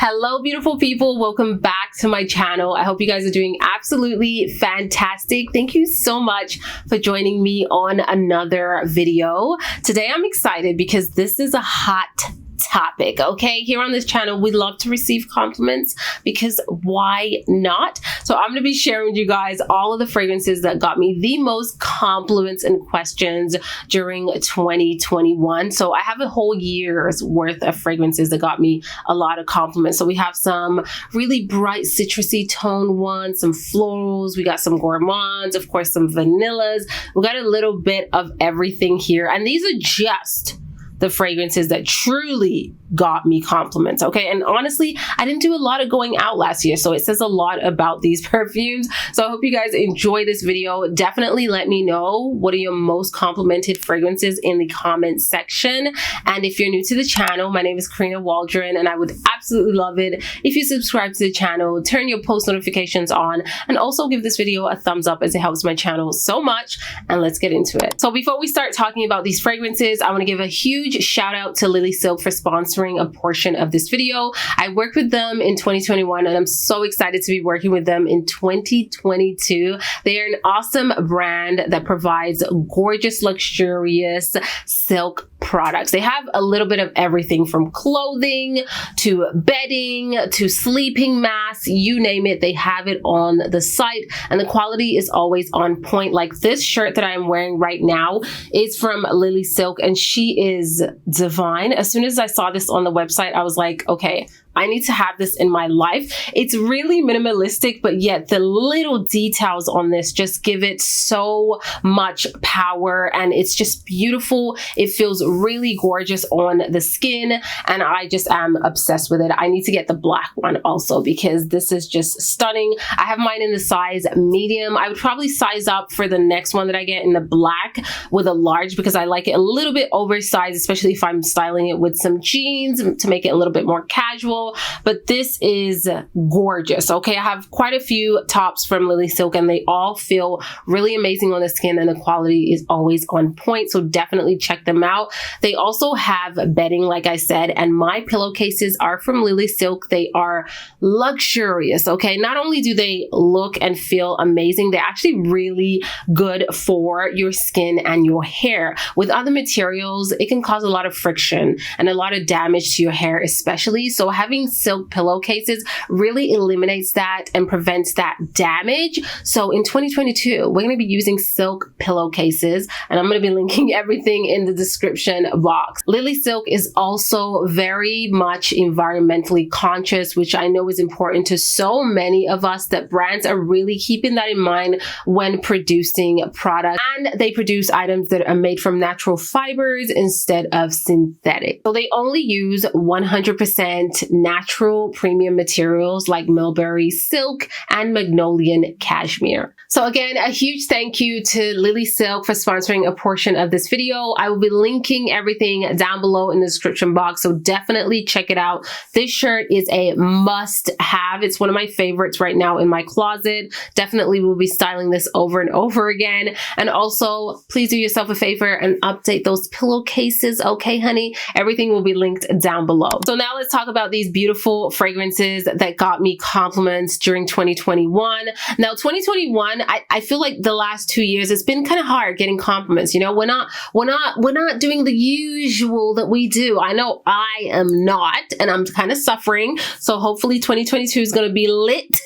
Hello, beautiful people. Welcome back to my channel. I hope you guys are doing absolutely fantastic. Thank you so much for joining me on another video. Today, I'm excited because this is a hot topic, okay? Here on this channel, we love to receive compliments because why not? So I'm going to be sharing with you guys all of the fragrances that got me the most compliments and questions during 2021. So I have a whole year's worth of fragrances that got me a lot of compliments. So we have some really bright citrusy tone ones, some florals, we got some gourmands, of course, some vanillas. We got a little bit of everything here. And these are just the fragrances that truly got me compliments, okay? And honestly, I didn't do a lot of going out last year, so it says a lot about these perfumes. So I hope you guys enjoy this video. Definitely let me know what are your most complimented fragrances in the comment section. And if you're new to the channel, my name is Karina Waldron, and I would absolutely love it if you subscribe to the channel, turn your post notifications on, and also give this video a thumbs up as it helps my channel so much. And let's get into it. So before we start talking about these fragrances, I want to give a huge shout out to Lily Silk for sponsoring a portion of this video. I worked with them in 2021 and I'm so excited to be working with them in 2022. They are an awesome brand that provides gorgeous, luxurious silk products. They have a little bit of everything from clothing to bedding to sleeping masks, you name it, they have it on the site, and the quality is always on point. Like this shirt that I am wearing right now is from Lily Silk and she is divine. As soon as I saw this on the website, I was like, okay, I need to have this in my life. It's really minimalistic, but yet the little details on this just give it so much power and it's just beautiful. It feels really gorgeous on the skin and I just am obsessed with it. I need to get the black one also because this is just stunning. I have mine in the size medium. I would probably size up for the next one that I get in the black with a large because I like it a little bit oversized, especially if I'm styling it with some jeans to make it a little bit more casual. But this is gorgeous, okay? I have quite a few tops from Lily Silk and they all feel really amazing on the skin and the quality is always on point, so definitely check them out. They also have bedding, like I said, and my pillowcases are from Lily Silk. They are luxurious, okay? Not only do they look and feel amazing, they're actually really good for your skin and your hair. With other materials, it can cause a lot of friction and a lot of damage to your hair especially, so having silk pillowcases really eliminates that and prevents that damage. So in 2022, we're going to be using silk pillowcases and I'm going to be linking everything in the description box. Lily Silk is also very much environmentally conscious, which I know is important to so many of us, that brands are really keeping that in mind when producing products, and they produce items that are made from natural fibers instead of synthetic. So they only use 100% natural premium materials like mulberry silk and Magnolian cashmere. So again, a huge thank you to Lily Silk for sponsoring a portion of this video. I will be linking everything down below in the description box, so definitely check it out. This shirt is a must have. It's one of my favorites right now in my closet. Definitely will be styling this over and over again. And also, please do yourself a favor and update those pillowcases, okay, honey? Everything will be linked down below. So now let's talk about these beautiful fragrances that got me compliments during 2021. Now, 2021, I feel like the last 2 years, it's been kind of hard getting compliments. You know, we're not doing the usual that we do. I know I am not, and I'm kind of suffering. So hopefully 2022 is going to be lit.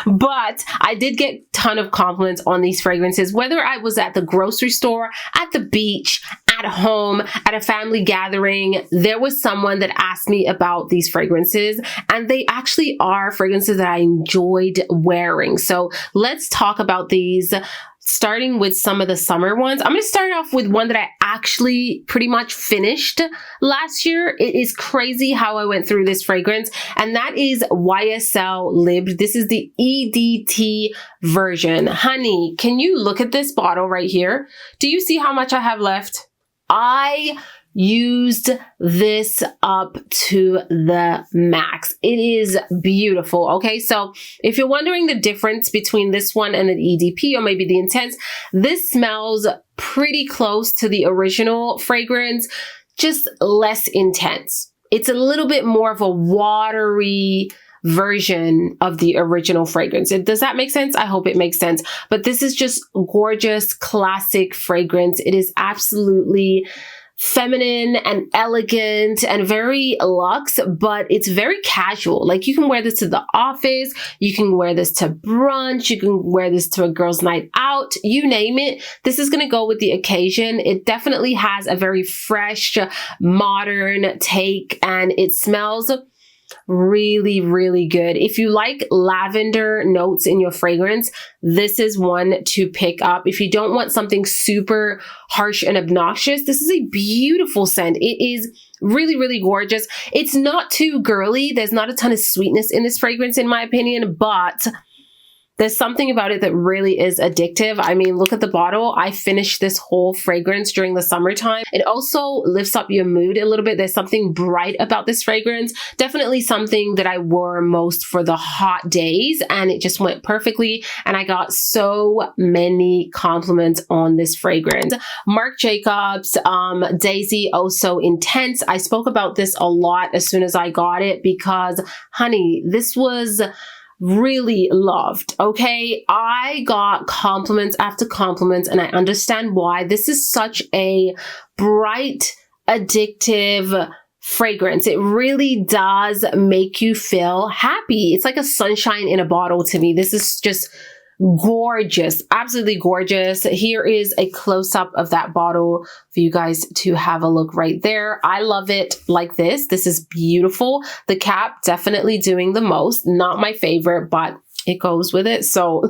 But I did get a ton of compliments on these fragrances, whether I was at the grocery store, at the beach, at home, at a family gathering. There was someone that asked me about these fragrances, and they actually are fragrances that I enjoyed wearing. So let's talk about these, starting with some of the summer ones. I'm going to start off with one that I actually pretty much finished last year. It is crazy how I went through this fragrance, and that is YSL Libre. This is the EDT version. Honey, can you look at this bottle right here? Do you see how much I have left? I used this up to the max. It is beautiful. Okay, so if you're wondering the difference between this one and the EDP, or maybe the Intense, this smells pretty close to the original fragrance, just less intense. it's a little bit more of a watery version of the original fragrance. Does that make sense? I hope it makes sense. But this is just gorgeous, classic fragrance. It is absolutely feminine and elegant and very luxe, but it's very casual. Like you can wear this to the office, you can wear this to brunch, you can wear this to a girl's night out, you name it. This is going to go with the occasion. It definitely has a very fresh, modern take, and it smells really, really good. If you like lavender notes in your fragrance, this is one to pick up. If you don't want something super harsh and obnoxious, this is a beautiful scent. It is really, really gorgeous. It's not too girly. There's not a ton of sweetness in this fragrance, in my opinion, but there's something about it that really is addictive. I mean, look at the bottle. I finished this whole fragrance during the summertime. It also lifts up your mood a little bit. There's something bright about this fragrance. Definitely something that I wore most for the hot days, and it just went perfectly. And I got so many compliments on this fragrance. Marc Jacobs, Daisy, Oh So Intense. I spoke about this a lot as soon as I got it because, honey, this was really loved. Okay, I got compliments after compliments, and I understand why. This is such a bright, addictive fragrance. It really does make you feel happy. It's like a sunshine in a bottle to me. This is just gorgeous, absolutely gorgeous. Here is a close-up of that bottle for you guys to have a look right there. I love it like this. This is beautiful. The cap definitely doing the most. Not my favorite, but it goes with it, so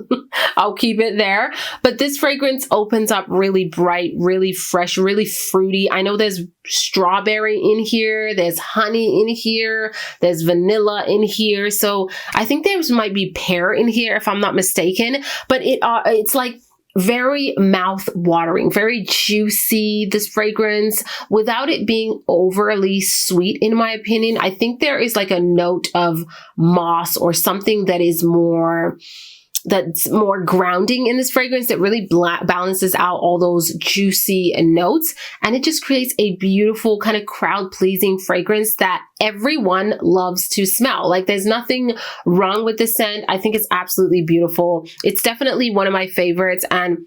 I'll keep it there. But this fragrance opens up really bright, really fresh, really fruity. I know there's strawberry in here, there's honey in here, there's vanilla in here, so I think there might be pear in here if I'm not mistaken. But it's like very mouth-watering, very juicy, this fragrance, without it being overly sweet, in my opinion. I think there is like a note of moss or something that is that's more grounding in this fragrance that really balances out all those juicy notes, and it just creates a beautiful kind of crowd-pleasing fragrance that everyone loves to smell. Like there's nothing wrong with this scent. I think it's absolutely beautiful. It's definitely one of my favorites, and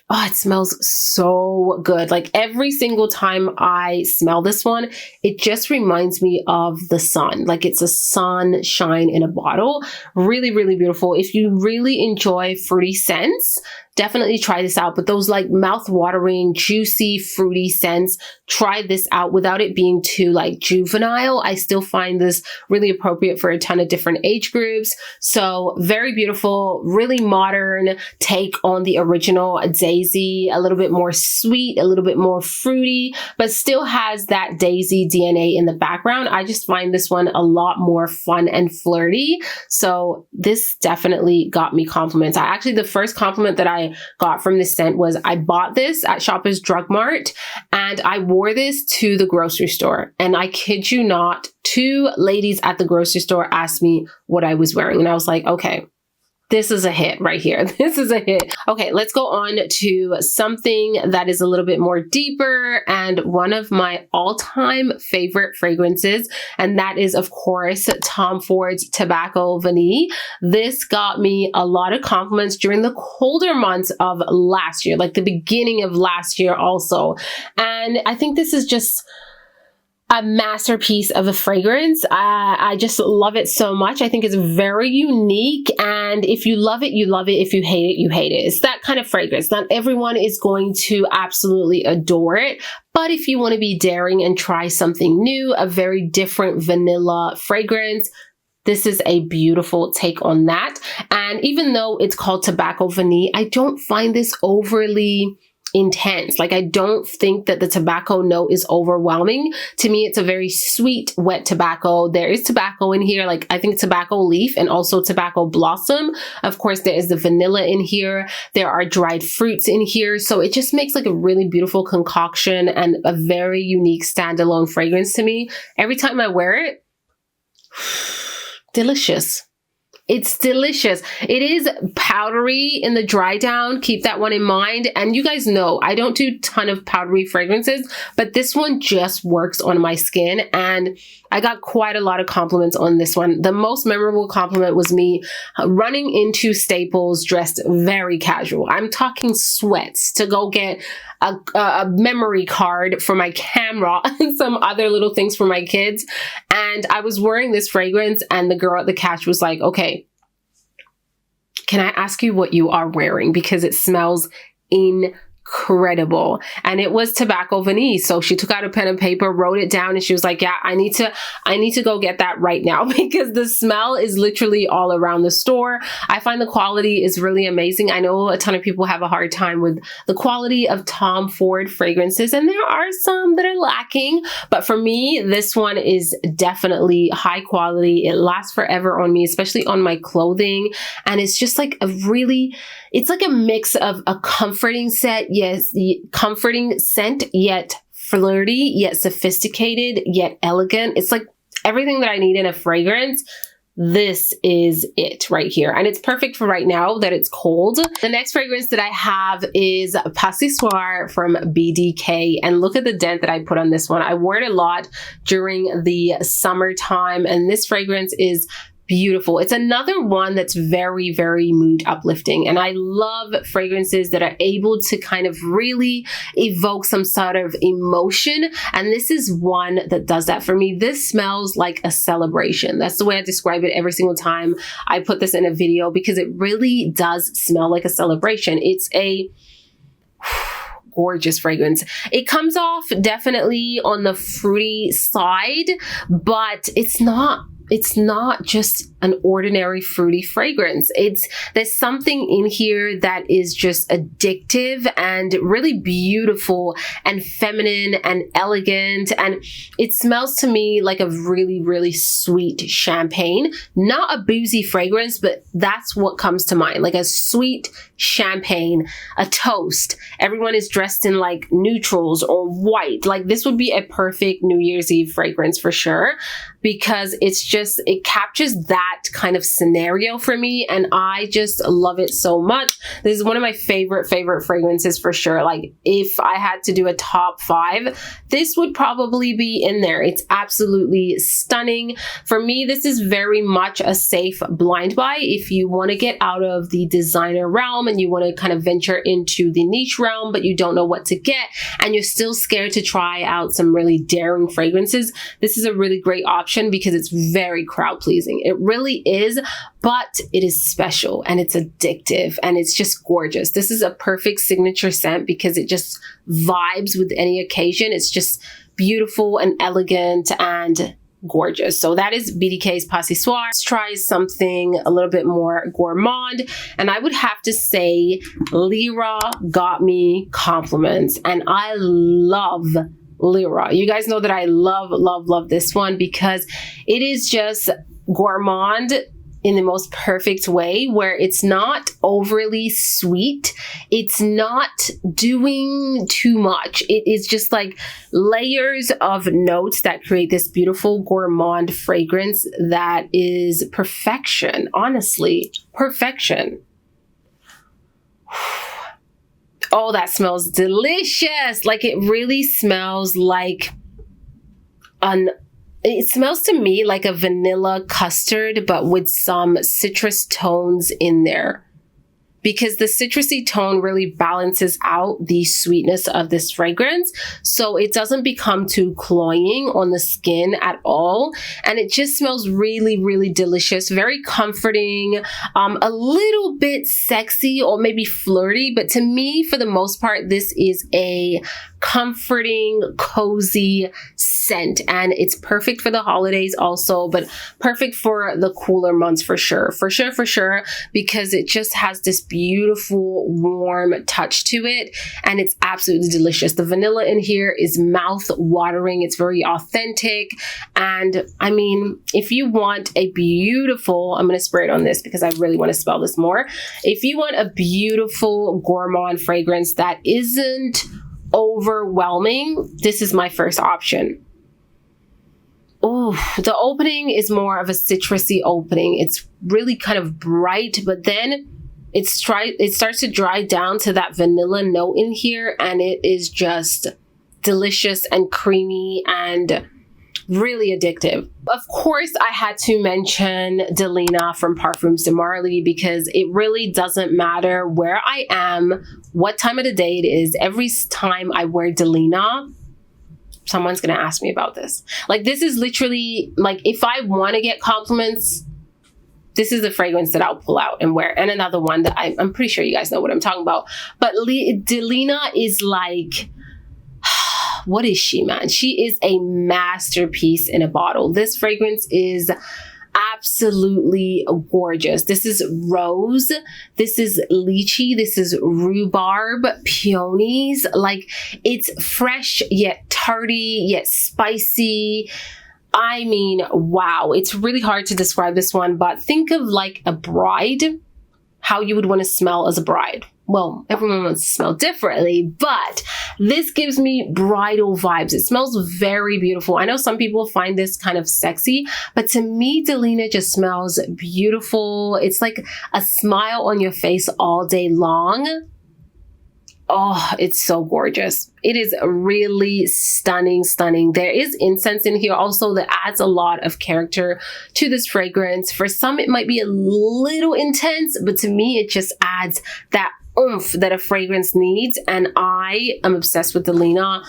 oh, it smells so good. Like every single time I smell this one, it just reminds me of the sun. Like it's a sunshine in a bottle. Really, really beautiful. If you really enjoy fruity scents, definitely try this out. But those like mouth-watering, juicy, fruity scents, try this out without it being too like juvenile. I still find this really appropriate for a ton of different age groups. So very beautiful, really modern take on the original Daisy. A little bit more sweet, a little bit more fruity, but still has that Daisy DNA in the background. I just find this one a lot more fun and flirty. So this definitely got me compliments. The first compliment that I got from this scent was I bought this at Shoppers Drug Mart and I wore this to the grocery store. And I kid you not, 2 ladies at the grocery store asked me what I was wearing. And I was like, okay, this is a hit right here. This is a hit. Okay, let's go on to something that is a little bit more deeper and one of my all-time favorite fragrances. And that is, of course, Tom Ford's Tobacco Vanille. This got me a lot of compliments during the colder months of last year, like the beginning of last year also. And I think this is just a masterpiece of a fragrance. I just love it so much. I think it's very unique, and if you love it, you love it. If you hate it, you hate it. It's that kind of fragrance. Not everyone is going to absolutely adore it, but if you want to be daring and try something new, a very different vanilla fragrance, this is a beautiful take on that. And even though it's called Tobacco Vanille, I don't find this overly intense. Like I don't think that the tobacco note is overwhelming. To me, it's a very sweet, wet tobacco. There is tobacco in here, like I think tobacco leaf and also tobacco blossom. Of course, there is the vanilla in here. There are dried fruits in here. So it just makes like a really beautiful concoction and a very unique standalone fragrance to me. Every time I wear it, delicious. It's delicious. It is powdery in the dry down. Keep that one in mind. And you guys know I don't do a ton of powdery fragrances, but this one just works on my skin. And I got quite a lot of compliments on this one. The most memorable compliment was me running into Staples dressed very casual. I'm talking sweats to go get a memory card for my camera and some other little things for my kids. And I was wearing this fragrance and the girl at the cash was like, okay, can I ask you what you are wearing? Because it smells incredible. And it was tobacco vanille. So she took out a pen and paper, wrote it down, and she was like, yeah, I need to go get that right now because the smell is literally all around the store. I find the quality is really amazing. I know a ton of people have a hard time with the quality of Tom Ford fragrances, and there are some that are lacking, but for me, this one is definitely high quality. It lasts forever on me, especially on my clothing. And it's just like it's like a mix of a comforting scent, yet flirty, yet sophisticated, yet elegant. It's like everything that I need in a fragrance. This is it right here. And it's perfect for right now that it's cold. The next fragrance that I have is Passoir from BDK. And look at the dent that I put on this one. I wore it a lot during the summertime. And this fragrance is beautiful. It's another one that's very, very mood uplifting. And I love fragrances that are able to kind of really evoke some sort of emotion. And this is one that does that for me. This smells like a celebration. That's the way I describe it every single time I put this in a video, because it really does smell like a celebration. It's a gorgeous fragrance. It comes off definitely on the fruity side, but it's not just an ordinary fruity fragrance. There's something in here that is just addictive and really beautiful and feminine and elegant. And it smells to me like a really, really sweet champagne. Not a boozy fragrance, but that's what comes to mind. Like a sweet champagne, a toast. Everyone is dressed in like neutrals or white. Like this would be a perfect New Year's Eve fragrance for sure, because it captures that kind of scenario for me, and I just love it so much. This is one of my favorite fragrances for sure. Like if I had to do a top 5, this would probably be in there. It's absolutely stunning. For me, this is very much a safe blind buy if you want to get out of the designer realm and you want to kind of venture into the niche realm, but you don't know what to get and you're still scared to try out some really daring fragrances. This is a really great option because it's very crowd pleasing. It really is, but it is special and it's addictive and it's just gorgeous. This is a perfect signature scent because it just vibes with any occasion. It's just beautiful and elegant and gorgeous. So that is BDK's Passoir. Let's try something a little bit more gourmand, and I would have to say Lira got me compliments, and I love Lira. You guys know that I love this one because it is just gourmand in the most perfect way, where it's not overly sweet. It's not doing too much. It is just like layers of notes that create this beautiful gourmand fragrance that is perfection. Honestly, perfection. Oh, that smells delicious. Like it really smells like it smells to me like a vanilla custard, but with some citrus tones in there, because the citrusy tone really balances out the sweetness of this fragrance. So it doesn't become too cloying on the skin at all. And it just smells really, really delicious, very comforting, a little bit sexy or maybe flirty. But to me, for the most part, this is a comforting, cozy scent, and it's perfect for the holidays also, but perfect for the cooler months for sure, because it just has this beautiful warm touch to it, and it's absolutely delicious. The vanilla in here is mouth watering. It's very authentic, and I mean, if you want a beautiful, I'm going to spray it on this because I really want to smell this more. If you want a beautiful gourmand fragrance that isn't overwhelming, this is my first option. oh, the opening is more of a citrusy opening. It's really kind of bright, but then it starts to dry down to that vanilla note in here, and it is just delicious and creamy and really addictive. Of course, I had to mention Delena from Parfums de Marly, because it really doesn't matter where I am, what time of the day it is. Every time I wear Delena, someone's gonna ask me about this. Like, this is literally, like, if I want to get compliments, this is the fragrance that I'll pull out and wear. And another one that I'm pretty sure you guys know what I'm talking about. But Delena is like, what is she, man? She is a masterpiece in a bottle. This fragrance is absolutely gorgeous. This is rose. This is lychee. This is rhubarb, peonies. Like, it's fresh yet tarty yet spicy. I mean, wow. It's really hard to describe this one, but think of like a bride, how you would want to smell as a bride. Well, everyone wants to smell differently, but this gives me bridal vibes. It smells very beautiful. I know some people find this kind of sexy, but to me, Delena just smells beautiful. It's like a smile on your face all day long. Oh, it's so gorgeous. It is really stunning, stunning. There is incense in here also that adds a lot of character to this fragrance. For some, it might be a little intense, but to me, it just adds that oomph that a fragrance needs. And I am obsessed with Delena.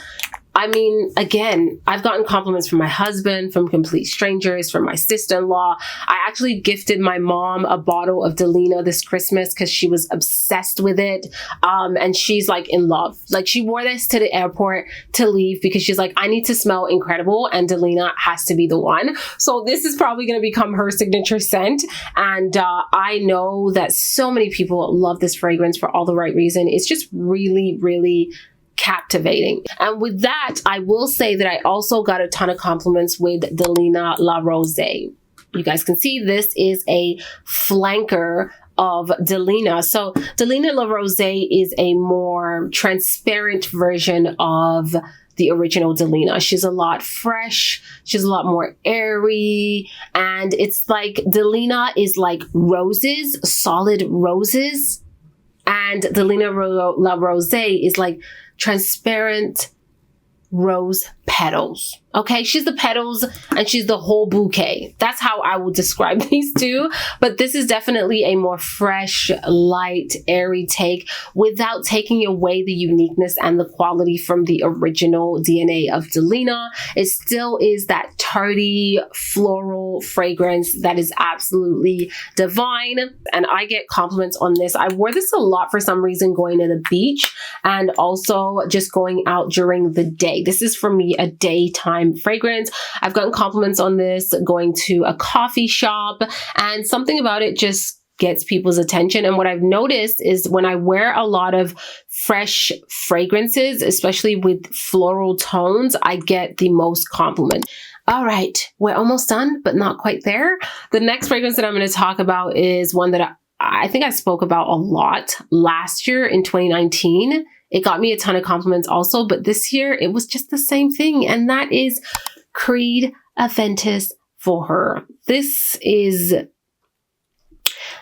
I mean, again, I've gotten compliments from my husband, from complete strangers, from my sister-in-law. I actually gifted my mom a bottle of Delena this Christmas because she was obsessed with it. And she's like in love. Like, she wore this to the airport to leave because she's like, I need to smell incredible, and Delena has to be the one. So this is probably going to become her signature scent. And I know that so many people love this fragrance for all the right reason. It's just really, really captivating. And with that, I will say that I also got a ton of compliments with Delena La Rose. You guys can see this is a flanker of Delena. So Delena La Rose is a more transparent version of the original Delena. She's a lot fresh. She's a lot more airy. And it's like Delena is like roses, solid roses. And Delena La Rose is like transparent rose petals. Okay, she's the petals and she's the whole bouquet. That's how I would describe these two. But this is definitely a more fresh, light, airy take without taking away the uniqueness and the quality from the original DNA of Delena. It still is that tarty, floral fragrance that is absolutely divine. And I get compliments on this. I wore this a lot for some reason going to the beach and also just going out during the day. This is for me a daytime fragrance. I've gotten compliments on this going to a coffee shop, and something about it just gets people's attention. And what I've noticed is when I wear a lot of fresh fragrances, especially with floral tones, I get the most compliment. All right, we're almost done, but not quite there. The next fragrance that I'm going to talk about is one that I think I spoke about a lot last year in 2019. It got me a ton of compliments also, but this year it was just the same thing. And that is Creed Aventis for Her. This is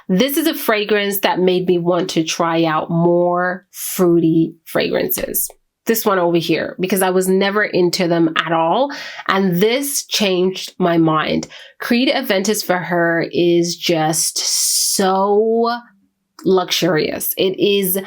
a fragrance that made me want to try out more fruity fragrances. This one over here, because I was never into them at all. And this changed my mind. Creed Aventis for Her is just so luxurious. It is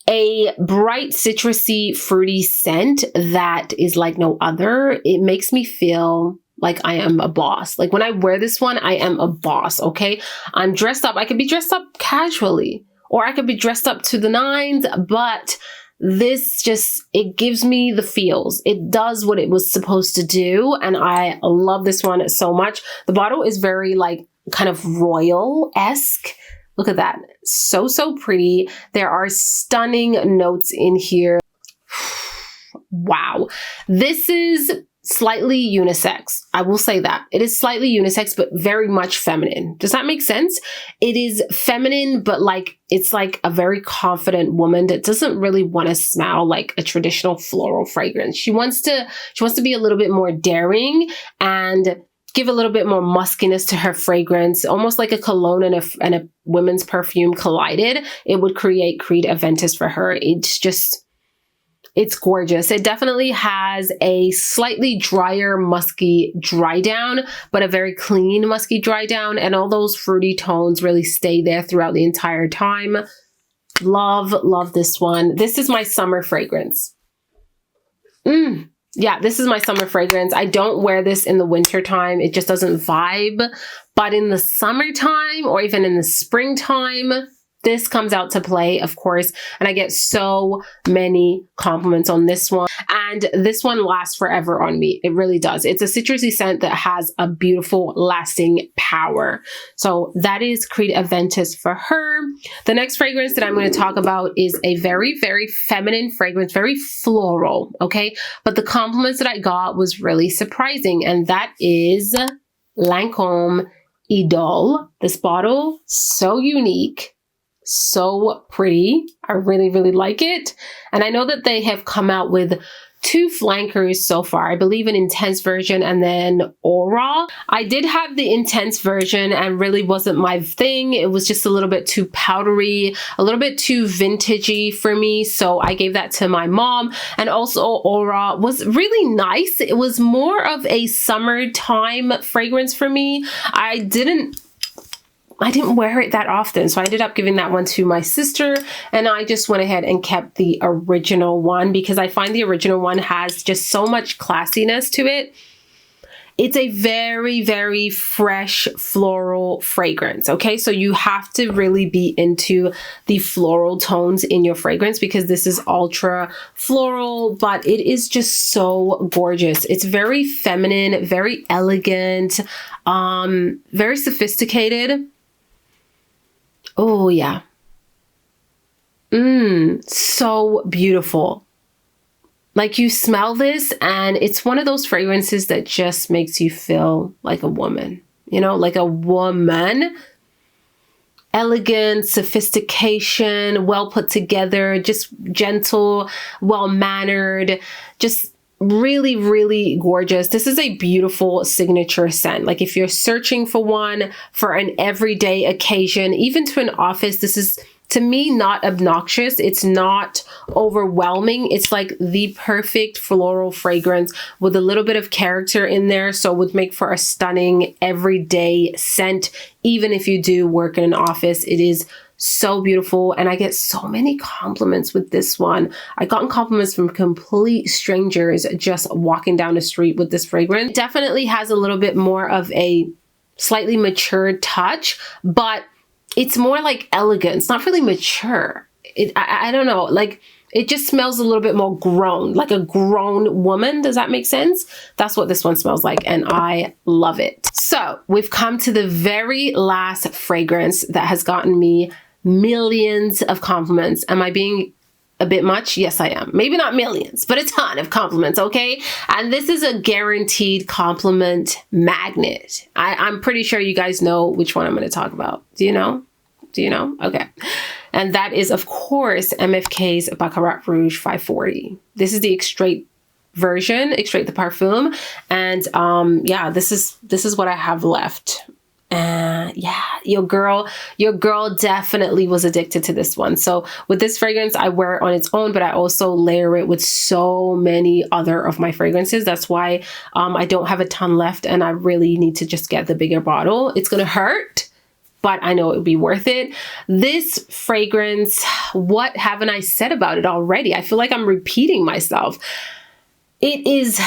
a bright, citrusy, fruity scent that is like no other. It makes me feel like I am a boss. Like when I wear this one, I am a boss, okay? I'm dressed up. I could be dressed up casually, or I could be dressed up to the nines, but this just, it gives me the feels. It does what it was supposed to do, and I love this one so much. The bottle is very like kind of royal-esque. Look at that. So, so pretty. There are stunning notes in here. Wow. This is slightly unisex. I will say that. It is slightly unisex, but very much feminine. Does that make sense? It is feminine, but like, it's like a very confident woman that doesn't really want to smell like a traditional floral fragrance. She wants to be a little bit more daring, and give a little bit more muskiness to her fragrance, almost like a cologne and a women's perfume collided. It would create Creed Aventis for her. It's gorgeous. It definitely has a slightly drier, musky dry down, but a very clean, musky dry down. And all those fruity tones really stay there throughout the entire time. Love, love this one. This is my summer fragrance. Yeah, this is my summer fragrance. I don't wear this in the winter time. It just doesn't vibe. But in the summertime or even in the springtime, this comes out to play, of course, and I get so many compliments on this one. And this one lasts forever on me. It really does. It's a citrusy scent that has a beautiful lasting power. So that is Creed Aventis for her. The next fragrance that I'm going to talk about is a very, very feminine fragrance, very floral, okay? But the compliments that I got was really surprising, and that is Lancome Idole. This bottle, so unique. So pretty. I really, really like it. And I know that they have come out with 2 flankers so far. I believe an intense version and then Aura. I did have the intense version and really wasn't my thing. It was just a little bit too powdery, a little bit too vintagey for me. So I gave that to my mom. And also Aura was really nice. It was more of a summertime fragrance for me. I didn't wear it that often. So I ended up giving that one to my sister, and I just went ahead and kept the original one because I find the original one has just so much classiness to it. It's a very, very fresh floral fragrance. Okay. So you have to really be into the floral tones in your fragrance because this is ultra floral, but it is just so gorgeous. It's very feminine, very elegant, very sophisticated. Oh yeah. So beautiful. Like you smell this and it's one of those fragrances that just makes you feel like a woman, you know, like a woman. Elegant, sophistication, well put together, just gentle, well-mannered, just really, really gorgeous. This is a beautiful signature scent. Like if you're searching for one for an everyday occasion, even to an office, this is, to me, not obnoxious. It's not overwhelming. It's like the perfect floral fragrance with a little bit of character in there. So it would make for a stunning everyday scent. Even if you do work in an office, it is so beautiful. And I get so many compliments with this one. I gotten compliments from complete strangers just walking down the street with this fragrance. It definitely has a little bit more of a slightly mature touch, but it's more like elegant. It's not really mature. I don't know, like it just smells a little bit more grown, like a grown woman. Does that make sense? That's what this one smells like, and I love it. So we've come to the very last fragrance that has gotten me millions of compliments. Am I being a bit much? Yes, I am. Maybe not millions, but a ton of compliments, okay? And this is a guaranteed compliment magnet. I'm pretty sure you guys know which one I'm going to talk about. Do you know? Do you know? Okay. And that is, of course, MFK's Baccarat Rouge 540. This is the extrait version, extrait the parfum. And yeah, this is what I have left. Yeah, your girl definitely was addicted to this one. So with this fragrance, I wear it on its own, but I also layer it with so many other of my fragrances. That's why I don't have a ton left, and I really need to just get the bigger bottle. It's gonna hurt, but I know it would be worth it. This fragrance, what haven't I said about it already? I feel like I'm repeating myself. It is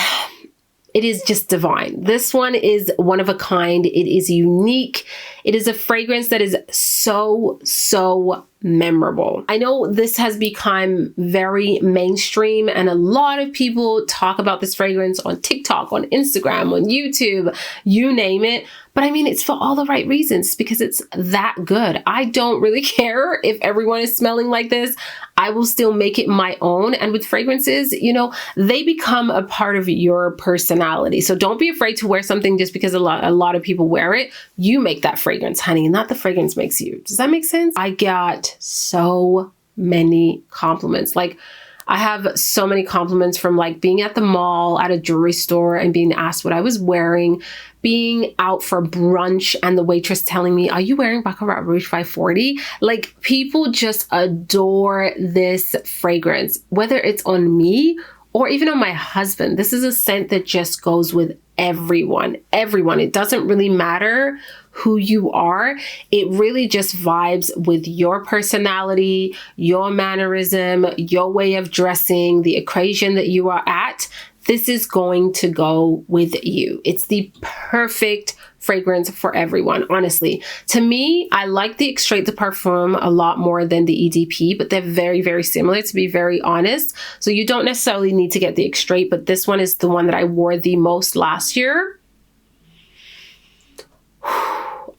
just divine. This one is one of a kind. It is unique. It is a fragrance that is so, so memorable. I know this has become very mainstream, and a lot of people talk about this fragrance on TikTok, on Instagram, on YouTube, you name it. But I mean, it's for all the right reasons because it's that good. I don't really care if everyone is smelling like this. I will still make it my own. And with fragrances, you know, they become a part of your personality. So don't be afraid to wear something just because a lot of people wear it. You make that fragrance, honey, not the fragrance makes you. Does that make sense? I got so many compliments. Like, I have so many compliments from like being at the mall, at a jewelry store, and being asked what I was wearing, being out for brunch and the waitress telling me, "Are you wearing Baccarat Rouge 540?" Like, people just adore this fragrance, whether it's on me or even on my husband. This is a scent that just goes with everyone. It doesn't really matter who you are. It really just vibes with your personality, your mannerism, your way of dressing, the occasion that you are at. This is going to go with you. It's the perfect fragrance for everyone, honestly. To me, I like the Extrait de Parfum a lot more than the EDP, but they're very, very similar, to be very honest. So you don't necessarily need to get the Extrait, but this one is the one that I wore the most last year.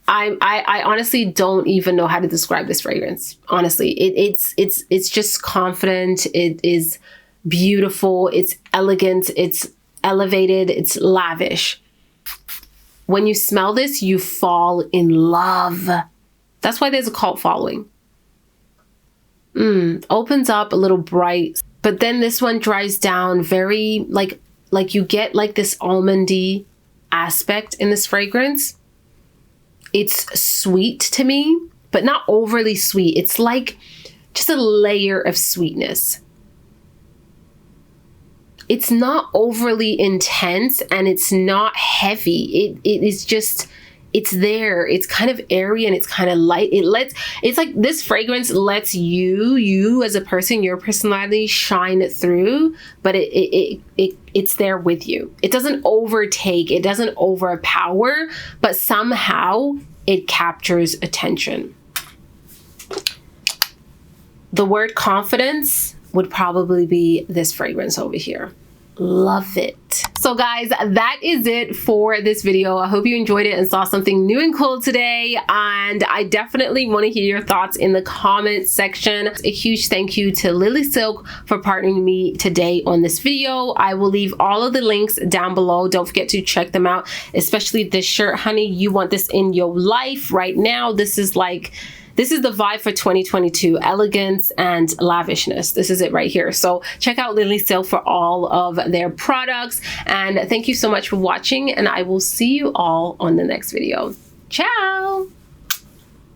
I honestly don't even know how to describe this fragrance. Honestly, it's just confident. It is beautiful. It's elegant. It's elevated. It's lavish. When you smell this, you fall in love. That's why there's a cult following. Opens up a little bright, but then this one dries down very like you get like this almondy aspect in this fragrance. It's sweet to me, but not overly sweet. It's like just a layer of sweetness. It's not overly intense and it's not heavy. It is just, it's there. It's kind of airy and it's kind of light. It's like this fragrance lets you as a person, your personality shine through, but it's there with you. It doesn't overtake, it doesn't overpower, but somehow it captures attention. The word confidence would probably be this fragrance over here. Love it. So guys, that is it for this video. I hope you enjoyed it and saw something new and cool today. And I definitely want to hear your thoughts in the comment section. A huge thank you to Lily Silk for partnering me today on this video. I will leave all of the links down below. Don't forget to check them out, especially this shirt, honey. You want this in your life right now. This is the vibe for 2022, elegance and lavishness. This is it right here. So check out Lily Silk for all of their products. And thank you so much for watching, and I will see you all on the next video. Ciao.